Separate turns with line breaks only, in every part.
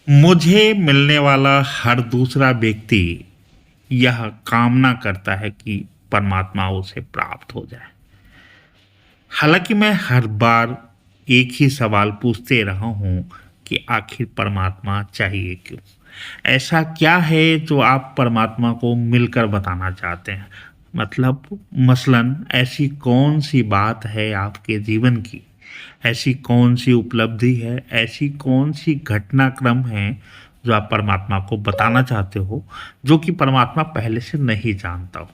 मुझे मिलने वाला हर दूसरा व्यक्ति यह कामना करता है कि परमात्मा उसे प्राप्त हो जाए। हालांकि मैं हर बार एक ही सवाल पूछते रहा हूं कि आखिर परमात्मा चाहिए क्यों? ऐसा क्या है जो आप परमात्मा को मिलकर बताना चाहते हैं? मतलब मसलन ऐसी कौन सी बात है आपके जीवन की, ऐसी कौन सी उपलब्धि है, ऐसी कौन सी घटनाक्रम है जो आप परमात्मा को बताना चाहते हो, जो कि परमात्मा पहले से नहीं जानता हो?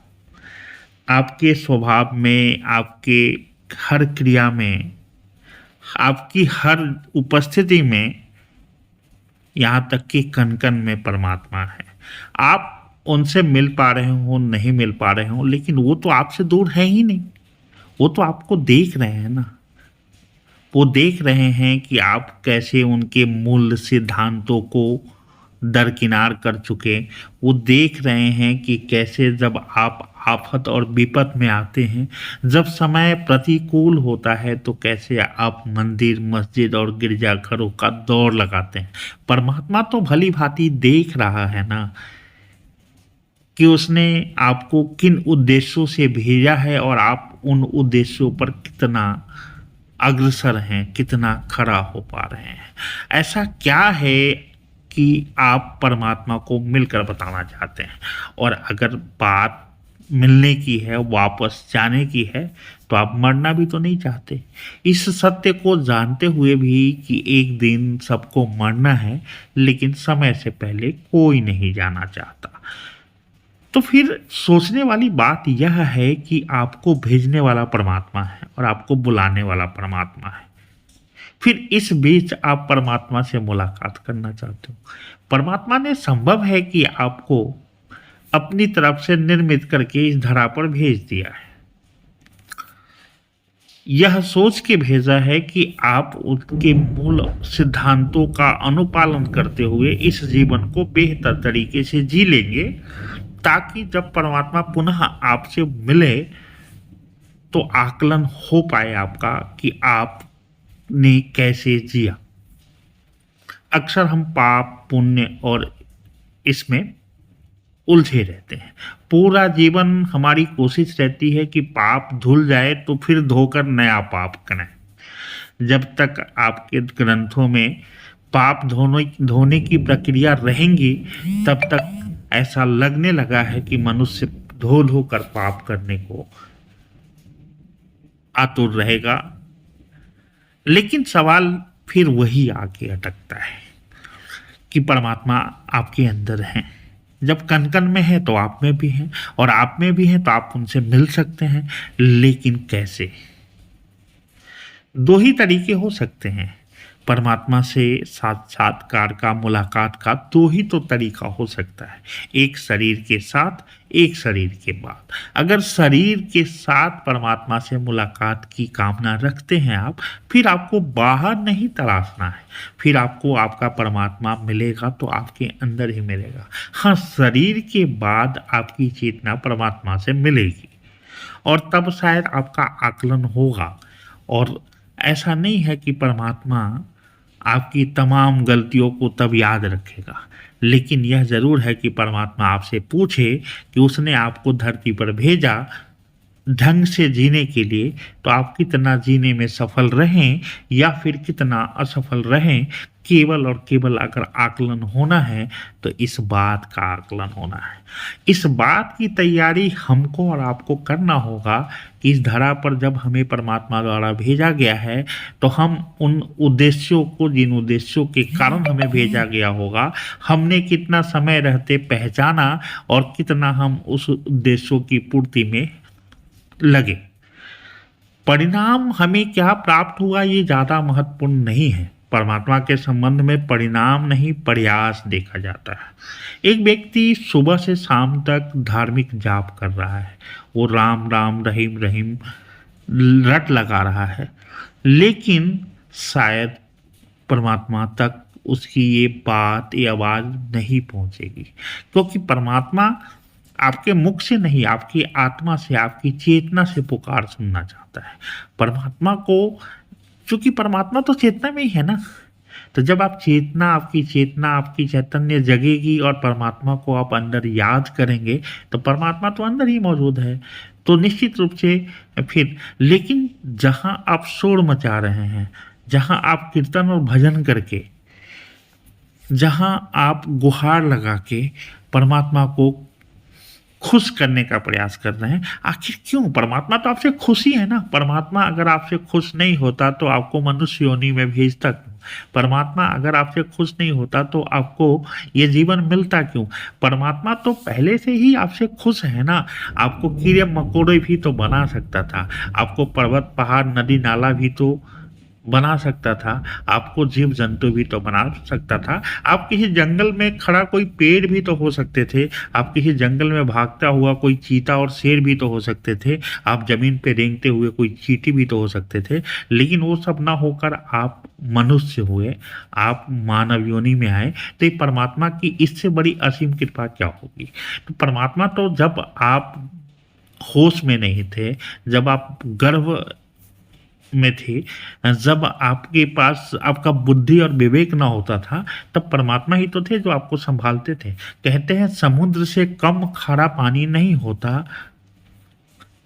आपके स्वभाव में, आपके हर क्रिया में, आपकी हर उपस्थिति में, यहाँ तक कि कण-कण में परमात्मा है। आप उनसे मिल पा रहे हो, नहीं मिल पा रहे हो, लेकिन वो तो आपसे दूर है ही नहीं। वो तो आपको देख रहे हैं ना। वो देख रहे हैं कि आप कैसे उनके मूल सिद्धांतों को दरकिनार कर चुके। वो देख रहे हैं कि कैसे जब आप आफत और विपत में आते हैं, जब समय प्रतिकूल होता है, तो कैसे आप मंदिर, मस्जिद और गिरजाघरों का दौड़ लगाते हैं। परमात्मा तो भली-भांति देख रहा है ना कि उसने आपको किन उद्देश्यों से भेजा है और आप उन उद्देश्यों पर कितना अग्रसर हैं, कितना खरा हो पा रहे हैं। ऐसा क्या है कि आप परमात्मा को मिलकर बताना चाहते हैं? और अगर बात मिलने की है, वापस जाने की है, तो आप मरना भी तो नहीं चाहते। इस सत्य को जानते हुए भी कि एक दिन सबको मरना है, लेकिन समय से पहले कोई नहीं जाना चाहता। तो फिर सोचने वाली बात यह है कि आपको भेजने वाला परमात्मा है और आपको बुलाने वाला परमात्मा है। फिर इस बीच आप परमात्मा से मुलाकात करना चाहते हो। परमात्मा ने संभव है कि आपको अपनी तरफ से निर्मित करके इस धरा पर भेज दिया है। यह सोच के भेजा है कि आप उनके मूल सिद्धांतों का अनुपालन करते हुए इस जीवन को बेहतर तरीके से जी लेंगे, ताकि जब परमात्मा पुनः आपसे मिले तो आकलन हो पाए आपका कि आपने कैसे जिया। अक्सर हम पाप, पुण्य और इसमें उलझे रहते हैं। पूरा जीवन हमारी कोशिश रहती है कि पाप धुल जाए तो फिर धोकर नया पाप करें। जब तक आपके ग्रंथों में पाप धोने की प्रक्रिया रहेंगी, तब तक ऐसा लगने लगा है कि मनुष्य धो धो कर पाप करने को आतुर रहेगा। लेकिन सवाल फिर वही आके अटकता है कि परमात्मा आपके अंदर है। जब कण-कण में है तो आप में भी हैं, और आप में भी हैं तो आप उनसे मिल सकते हैं, लेकिन कैसे? दो ही तरीके हो सकते हैं। परमात्मा से साक्षात्कार का, मुलाकात का दो ही तो तरीका हो सकता है। एक शरीर के साथ, एक शरीर के बाद। अगर शरीर के साथ परमात्मा से मुलाकात की कामना रखते हैं आप, फिर आपको बाहर नहीं तलाशना है। फिर आपको आपका परमात्मा मिलेगा तो आपके अंदर ही मिलेगा। हाँ, शरीर के बाद आपकी चेतना परमात्मा से मिलेगी, और तब शायद आपका आकलन होगा। और ऐसा नहीं है कि परमात्मा आपकी तमाम गलतियों को तब याद रखेगा, लेकिन यह ज़रूर है कि परमात्मा आपसे पूछे कि उसने आपको धरती पर भेजा ढंग से जीने के लिए, तो आप कितना जीने में सफल रहें या फिर कितना असफल रहें। केवल और केवल अगर आकलन होना है तो इस बात का आकलन होना है। इस बात की तैयारी हमको और आपको करना होगा कि इस धरा पर जब हमें परमात्मा द्वारा भेजा गया है, तो हम उन उद्देश्यों को, जिन उद्देश्यों के कारण हमें भेजा गया होगा, हमने कितना समय रहते पहचाना और कितना हम उस उद्देश्यों की पूर्ति में लगे। परिणाम हमें क्या प्राप्त हुआ ये ज़्यादा महत्वपूर्ण नहीं है। परमात्मा के संबंध में परिणाम नहीं, प्रयास देखा जाता है। एक व्यक्ति सुबह से शाम तक धार्मिक जाप कर रहा है, वो राम राम रहीम रहीम रट लगा रहा है, लेकिन शायद परमात्मा तक उसकी ये बात, ये आवाज़ नहीं पहुंचेगी, क्योंकि परमात्मा आपके मुख से नहीं, आपकी आत्मा से, आपकी चेतना से पुकार सुनना चाहता है। परमात्मा को, चूंकि परमात्मा तो चेतना में ही है ना, तो जब आप चेतना, आपकी चैतन्य जगेगी और परमात्मा को आप अंदर याद करेंगे, तो परमात्मा तो अंदर ही मौजूद है। तो निश्चित रूप से फिर लेकिन जहाँ आप शोर मचा रहे हैं, जहाँ आप कीर्तन और भजन करके, जहाँ आप गुहार लगा के परमात्मा को खुश करने का प्रयास कर रहे हैं, आखिर क्यों? परमात्मा तो आपसे खुश ही है ना। परमात्मा अगर आपसे खुश नहीं होता तो आपको मनुष्य योनि में भेजता क्यों? परमात्मा अगर आपसे खुश नहीं होता तो आपको ये जीवन मिलता क्यों? परमात्मा तो पहले से ही आपसे खुश है ना। आपको कीड़े मकोड़े भी तो बना सकता था, आपको पर्वत पहाड़ नदी नाला भी तो बना सकता था, आपको जीव जंतु भी तो बना सकता था। आप किसी जंगल में खड़ा कोई पेड़ भी तो हो सकते थे, आप किसी जंगल में भागता हुआ कोई चीता और शेर भी तो हो सकते थे, आप जमीन पे रेंगते हुए कोई चींटी भी तो हो सकते थे। लेकिन वो सब ना होकर आप मनुष्य हुए, आप मानव योनि में आए। तो ये परमात्मा की इससे बड़ी असीम कृपा क्या होगी? तो परमात्मा तो जब आप होश में नहीं थे, जब आप गर्भ में थे, जब आपके पास आपका बुद्धि और विवेक ना होता था, तब परमात्मा ही तो थे जो आपको संभालते थे। कहते हैं समुद्र से कम खारा पानी नहीं होता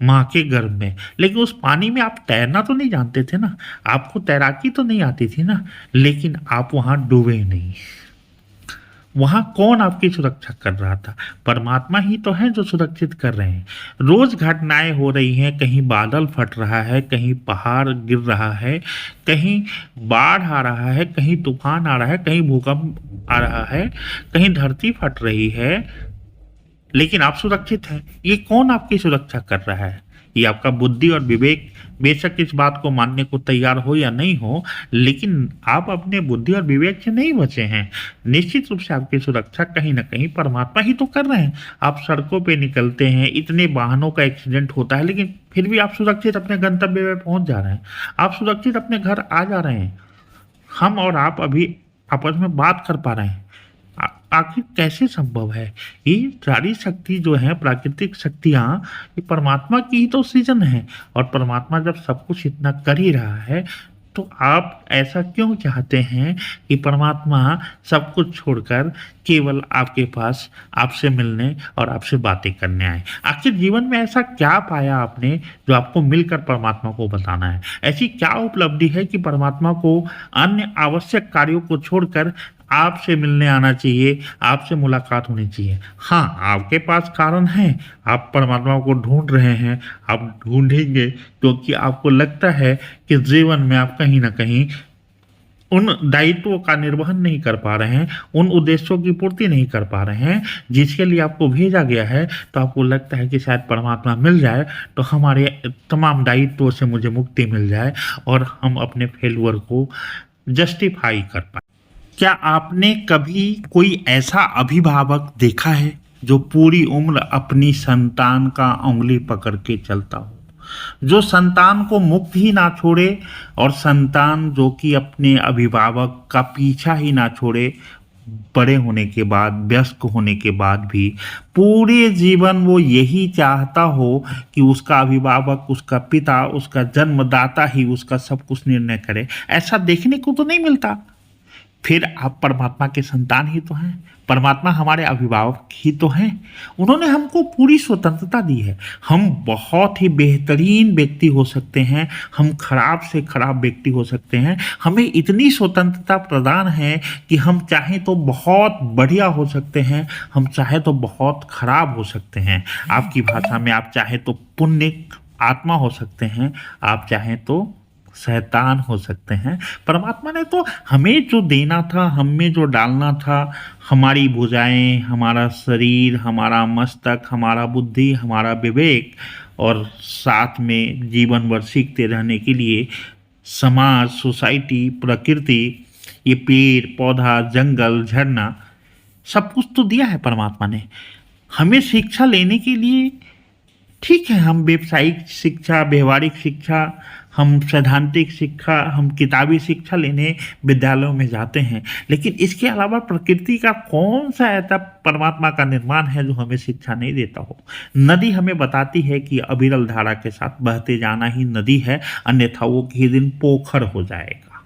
माँ के गर्भ में, लेकिन उस पानी में आप तैरना तो नहीं जानते थे ना, आपको तैराकी तो नहीं आती थी ना, लेकिन आप वहाँ डूबे नहीं। वहाँ कौन आपकी सुरक्षा कर रहा था? परमात्मा ही तो है जो सुरक्षित कर रहे हैं। रोज घटनाएं हो रही हैं, कहीं बादल फट रहा है, कहीं पहाड़ गिर रहा है, कहीं बाढ़ आ रहा है, कहीं तूफान आ रहा है, कहीं भूकंप आ रहा है, कहीं धरती फट रही है, लेकिन आप सुरक्षित हैं। ये कौन आपकी सुरक्षा कर रहा है? ये आपका बुद्धि और विवेक बेशक इस बात को मानने को तैयार हो या नहीं हो, लेकिन आप अपने बुद्धि और विवेक से नहीं बचे हैं। निश्चित रूप से आपकी सुरक्षा कहीं न कहीं परमात्मा ही तो कर रहे हैं। आप सड़कों पे निकलते हैं, इतने वाहनों का एक्सीडेंट होता है, लेकिन फिर भी आप सुरक्षित अपने गंतव्य में पहुँच जा रहे हैं। आप सुरक्षित अपने घर आ जा रहे हैं। हम और आप अभी आपस में बात कर पा रहे हैं। आखिर कैसे संभव है? ये सारी शक्ति जो है, प्राकृतिक शक्तियाँ, ये परमात्मा की ही तो सृजन है। और परमात्मा जब सब कुछ इतना कर ही रहा है, तो आप ऐसा क्यों चाहते हैं कि परमात्मा सब कुछ छोड़कर केवल आपके पास आपसे मिलने और आपसे बातें करने आए? आखिर जीवन में ऐसा क्या पाया आपने जो आपको मिलकर परमात्मा को बताना है? ऐसी क्या उपलब्धि है कि परमात्मा को अन्य आवश्यक कार्यों को छोड़कर आपसे मिलने आना चाहिए, आपसे मुलाकात होनी चाहिए? हाँ, आपके पास कारण है, आप परमात्मा को ढूँढ रहे हैं, आप ढूँढेंगे क्योंकि आपको लगता है कि जीवन में आप कहीं न कहीं उन दायित्वों का निर्वहन नहीं कर पा रहे हैं, उन उद्देश्यों की पूर्ति नहीं कर पा रहे हैं, जिसके लिए आपको भेजा गया है। तो आपको लगता है कि शायद परमात्मा मिल जाए, तो हमारे तमाम दायित्वों से मुझे मुक्ति मिल जाए और हम अपने फेल्यूर को जस्टिफ़ाई कर पाएँ। क्या आपने कभी कोई ऐसा अभिभावक देखा है जो पूरी उम्र अपनी संतान का उंगली पकड़ के चलता हो, जो संतान को मुक्त ही ना छोड़े और संतान जो कि अपने अभिभावक का पीछा ही ना छोड़े, बड़े होने के बाद, वयस्क होने के बाद भी पूरे जीवन वो यही चाहता हो कि उसका अभिभावक, उसका पिता, उसका जन्मदाता ही उसका सब कुछ निर्णय करे? ऐसा देखने को तो नहीं मिलता। फिर आप परमात्मा के संतान ही तो हैं, परमात्मा हमारे अभिभावक ही तो हैं। उन्होंने हमको पूरी स्वतंत्रता दी है। हम बहुत ही बेहतरीन व्यक्ति हो सकते हैं, हम खराब से खराब व्यक्ति हो सकते हैं। हमें इतनी स्वतंत्रता प्रदान है कि हम चाहें तो बहुत बढ़िया हो सकते हैं, हम चाहे तो बहुत खराब हो सकते हैं। आपकी भाषा में आप चाहे तो पुण्य आत्मा हो सकते हैं, आप चाहें तो शैतान हो सकते हैं। परमात्मा ने तो हमें जो देना था, हम में जो डालना था, हमारी भुजाएं, हमारा शरीर, हमारा मस्तक, हमारा बुद्धि, हमारा विवेक, और साथ में जीवन भर सीखते रहने के लिए समाज, सोसाइटी, प्रकृति, ये पेड़ पौधा, जंगल, झरना, सब कुछ तो दिया है परमात्मा ने। हमें शिक्षा लेने के लिए ठीक है, हम व्यावसायिक शिक्षा, व्यवहारिक शिक्षा, हम सैद्धांतिक शिक्षा, हम किताबी शिक्षा लेने विद्यालयों में जाते हैं, लेकिन इसके अलावा प्रकृति का कौन सा ऐसा परमात्मा का निर्माण है जो हमें शिक्षा नहीं देता हो? नदी हमें बताती है कि अविरल धारा के साथ बहते जाना ही नदी है, अन्यथा वो किसी दिन पोखर हो जाएगा।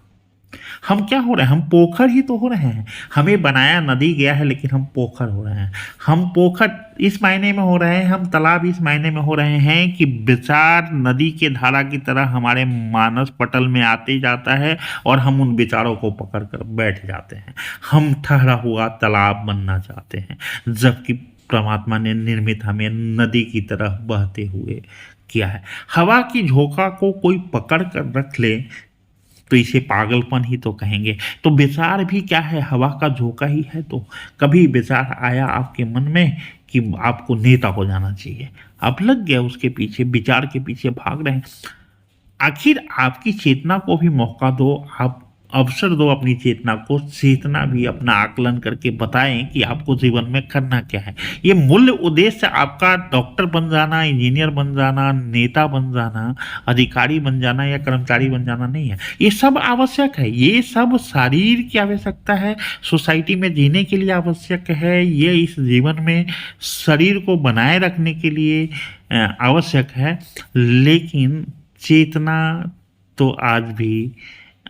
हम क्या हो रहे हैं? हम पोखर ही तो हो रहे हैं। हमें बनाया नदी गया है, लेकिन हम पोखर हो रहे हैं। हम पोखर इस मायने में हो रहे हैं, हम तालाब इस मायने में हो रहे हैं कि विचार नदी के धारा की तरह हमारे मानस पटल में आते जाता है और हम उन विचारों को पकड़ कर बैठ जाते हैं। हम ठहरा हुआ तालाब बनना चाहते हैं, जबकि परमात्मा ने निर्मित हमें नदी की तरह बहते हुए किया है। हवा की झोंका को कोई पकड़ कर रख ले तो इसे पागलपन ही तो कहेंगे। तो विचार भी क्या है? हवा का झोंका ही है। तो कभी विचार आया आपके मन में कि आपको नेता हो जाना चाहिए, आप लग गए उसके पीछे, विचार के पीछे भाग रहे हैं। आखिर आपकी चेतना को भी मौका दो, आप अवसर दो अपनी चेतना को, चेतना भी अपना आकलन करके बताएं कि आपको जीवन में करना क्या है। ये मूल्य उद्देश्य आपका डॉक्टर बन जाना, इंजीनियर बन जाना, नेता बन जाना, अधिकारी बन जाना या कर्मचारी बन जाना नहीं है। ये सब आवश्यक है, ये सब शरीर की आवश्यकता है, सोसाइटी में जीने के लिए आवश्यक है, ये इस जीवन में शरीर को बनाए रखने के लिए आवश्यक है। लेकिन चेतना तो आज भी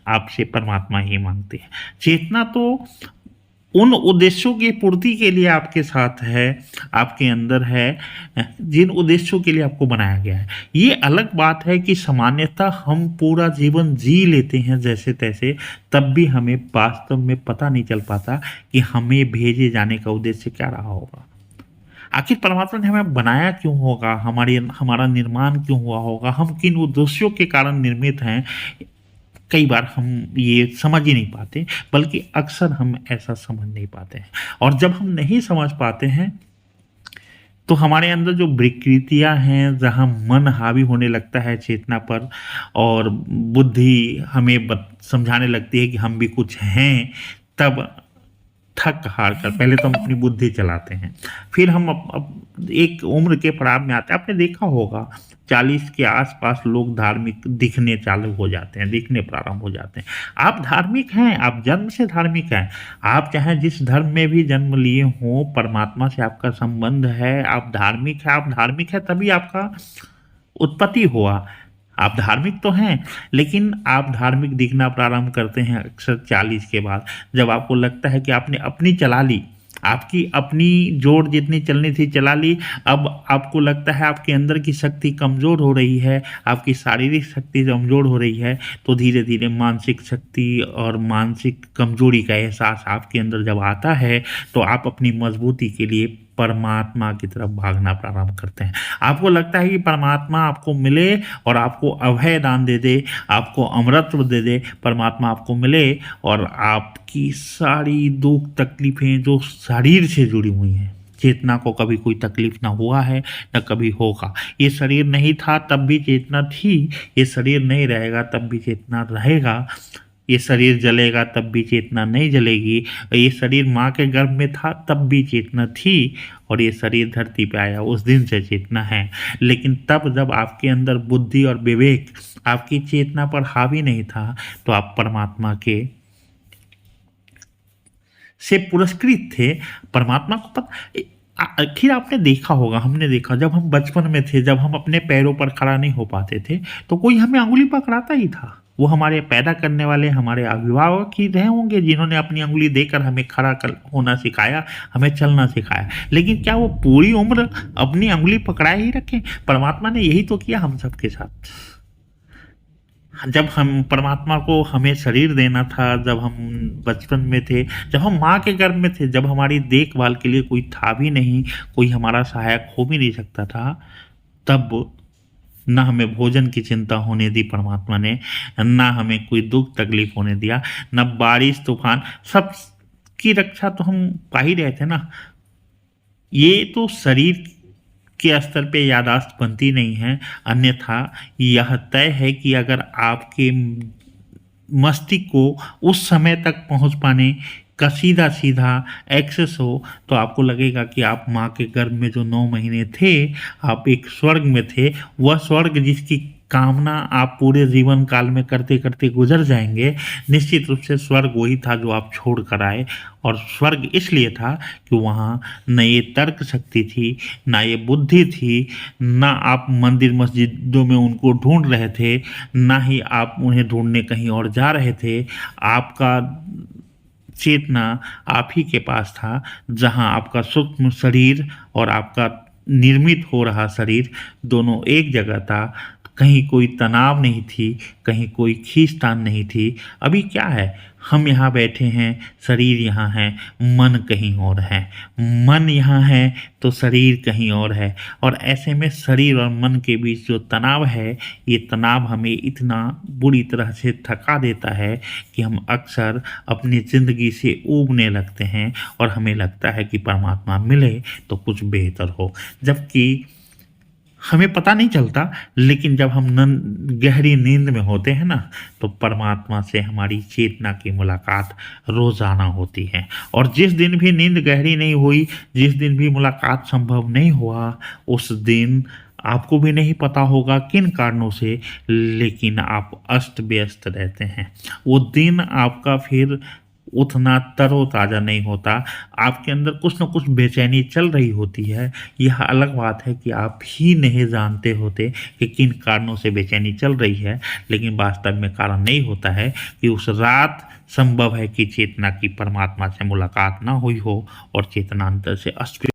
आपसे परमात्मा ही मांगते हैं। चेतना तो उन उद्देश्यों की पूर्ति के लिए आपके साथ है, आपके अंदर है, जिन उद्देश्यों के लिए आपको बनाया गया है। ये अलग बात है कि सामान्यतः हम पूरा जीवन जी लेते हैं जैसे तैसे, तब भी हमें वास्तव में पता नहीं चल पाता कि हमें भेजे जाने का उद्देश्य क्या रहा होगा। आखिर परमात्मा ने हमें बनाया क्यों होगा, हमारा निर्माण क्यों हुआ होगा, हम किन उद्देश्यों के कारण निर्मित हैं, कई बार हम ये समझ ही नहीं पाते, बल्कि अक्सर हम ऐसा समझ नहीं पाते हैं। और जब हम नहीं समझ पाते हैं तो हमारे अंदर जो विकृतियां हैं, जहाँ मन हावी होने लगता है चेतना पर और बुद्धि हमें समझाने लगती है कि हम भी कुछ हैं, तब थक हार कर पहले तो हम अपनी बुद्धि चलाते हैं, फिर हम अब एक उम्र के पड़ाव में आते हैं। आपने देखा होगा 40 के आसपास लोग धार्मिक दिखने चालू हो जाते हैं, दिखने प्रारंभ हो जाते हैं। आप धार्मिक हैं, आप जन्म से धार्मिक हैं, आप चाहे जिस धर्म में भी जन्म लिए हों, परमात्मा से आपका संबंध है, आप धार्मिक हैं। आप धार्मिक है तभी आपका उत्पत्ति हुआ। आप धार्मिक तो हैं, लेकिन आप धार्मिक दिखना प्रारंभ करते हैं अक्सर 40 के बाद, जब आपको लगता है कि आपने अपनी चला ली, आपकी अपनी जोड़ जितनी चलनी थी चला ली। अब आपको लगता है आपके अंदर की शक्ति कमज़ोर हो रही है, आपकी शारीरिक शक्ति कमज़ोर हो रही है, तो धीरे धीरे मानसिक शक्ति और मानसिक कमजोरी का एहसास आपके अंदर जब आता है, तो आप अपनी मजबूती के लिए परमात्मा की तरफ भागना प्रारंभ करते हैं। आपको लगता है कि परमात्मा आपको मिले और आपको अभय दान दे दे, आपको अमरत्व दे दे, परमात्मा आपको मिले और आपकी सारी दुख तकलीफें जो शरीर से जुड़ी हुई हैं, चेतना को कभी कोई तकलीफ ना हुआ है न कभी होगा। ये शरीर नहीं था तब भी चेतना थी, ये शरीर नहीं रहेगा तब भी चेतना रहेगा, ये शरीर जलेगा तब भी चेतना नहीं जलेगी, ये शरीर माँ के गर्भ में था तब भी चेतना थी, और ये शरीर धरती पे आया उस दिन से चेतना है। लेकिन तब जब आपके अंदर बुद्धि और विवेक आपकी चेतना पर हावी नहीं था, तो आप परमात्मा के से पुरस्कृत थे। परमात्मा को पता, आखिर आपने देखा होगा, हमने देखा, जब हम बचपन में थे, जब हम अपने पैरों पर खड़ा नहीं हो पाते थे, तो कोई हमें अंगुली पकड़ाता ही था। वो हमारे पैदा करने वाले हमारे अभिभावक ही रहे होंगे, जिन्होंने अपनी अंगुली देकर हमें खड़ा कर होना सिखाया, हमें चलना सिखाया। लेकिन क्या वो पूरी उम्र अपनी अंगुली पकड़ाए ही रखें? परमात्मा ने यही तो किया हम सबके साथ। जब हम परमात्मा को हमें शरीर देना था, जब हम बचपन में थे, जब हम माँ के गर्भ में थे, जब हमारी देखभाल के लिए कोई था भी नहीं, कोई हमारा सहायक हो भी नहीं सकता था, तब न हमें भोजन की चिंता होने दी परमात्मा ने, ना हमें कोई दुख तकलीफ होने दिया, न बारिश तूफान, सब की रक्षा तो हम पा ही रहे थे ना। ये तो शरीर के स्तर पे यादाश्त बनती नहीं है, अन्यथा यह तय है कि अगर आपके मस्तिष्क को उस समय तक पहुंच पाने का सीधा सीधा एक्सेस हो, तो आपको लगेगा कि आप माँ के गर्भ में जो 9 महीने थे, आप एक स्वर्ग में थे। वह स्वर्ग जिसकी कामना आप पूरे जीवन काल में करते करते गुजर जाएंगे। निश्चित रूप से स्वर्ग वही था जो आप छोड़ कर आए, और स्वर्ग इसलिए था कि वहाँ न ये तर्क शक्ति थी, ना ये बुद्धि थी, ना आप मंदिर मस्जिदों में उनको ढूंढ रहे थे, ना ही आप उन्हें ढूंढने कहीं और जा रहे थे। आपका चेतना आप ही के पास था, जहाँ आपका सूक्ष्म शरीर और आपका निर्मित हो रहा शरीर दोनों एक जगह था। कहीं कोई तनाव नहीं थी, कहीं कोई खींचतान नहीं थी। अभी क्या है, हम यहाँ बैठे हैं, शरीर यहाँ है, मन कहीं और है। मन यहाँ है तो शरीर कहीं और है, और ऐसे में शरीर और मन के बीच जो तनाव है, ये तनाव हमें इतना बुरी तरह से थका देता है कि हम अक्सर अपनी ज़िंदगी से ऊबने लगते हैं, और हमें लगता है कि परमात्मा मिले तो कुछ बेहतर हो। जबकि हमें पता नहीं चलता, लेकिन जब हम गहरी नींद में होते हैं ना, तो परमात्मा से हमारी चेतना की मुलाकात रोज़ाना होती है। और जिस दिन भी नींद गहरी नहीं हुई, जिस दिन भी मुलाकात संभव नहीं हुआ, उस दिन आपको भी नहीं पता होगा किन कारणों से, लेकिन आप अस्त व्यस्त रहते हैं। वो दिन आपका फिर उतना तरोताज़ा नहीं होता, आपके अंदर कुछ न कुछ बेचैनी चल रही होती है। यह अलग बात है कि आप ही नहीं जानते होते कि किन कारणों से बेचैनी चल रही है, लेकिन वास्तव में कारण नहीं होता है कि उस रात संभव है कि चेतना की परमात्मा से मुलाकात ना हुई हो और चेतना अंतर से अस्त